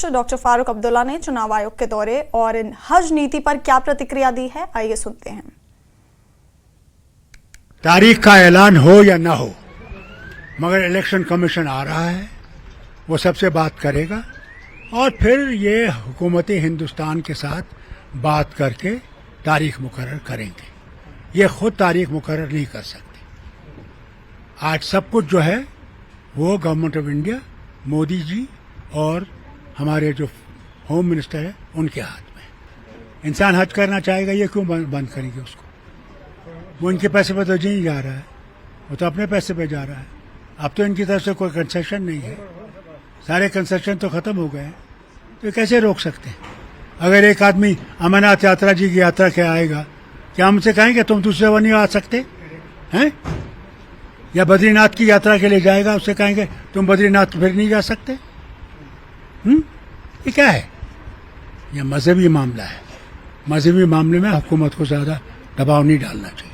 अध्यक्ष डॉक्टर फारूक अब्दुल्ला ने चुनाव आयोग के दौरे और इन हज नीति पर क्या प्रतिक्रिया दी है, आइए सुनते हैं। तारीख का ऐलान हो या ना हो, मगर इलेक्शन कमीशन आ रहा है, वो सबसे बात करेगा और फिर ये हुकूमत हिंदुस्तान के साथ बात करके तारीख मुकर्रर करेंगे। ये खुद तारीख मुकर्रर नहीं कर सकते। आज सब कुछ जो है वो government of India, Modi ji और हमारे जो होम मिनिस्टर है उनके हाथ में। इंसान हज करना चाहेगा, ये क्यों बंद करेंगे उसको? वो इनके पैसे पे तो नहीं जा रहा है, वो तो अपने पैसे पे जा रहा है। अब तो इनकी तरफ से कोई कंसेशन नहीं है, सारे कंसेशन तो खत्म हो गए हैं, तो ये कैसे रोक सकते हैं? अगर एक आदमी अमरनाथ यात्रा जी की यात्रा के आएगा, क्या हमसे कहेंगे तुम दूसरे बार नहीं आ सकते हैं? या बद्रीनाथ की यात्रा के लिए जाएगा, उससे कहेंगे तुम बद्रीनाथ फिर नहीं जा सकते? ये क्या है? ये मजहबी मामला है। मजहबी मामले में हुकूमत को ज्यादा दबाव नहीं डालना चाहिए।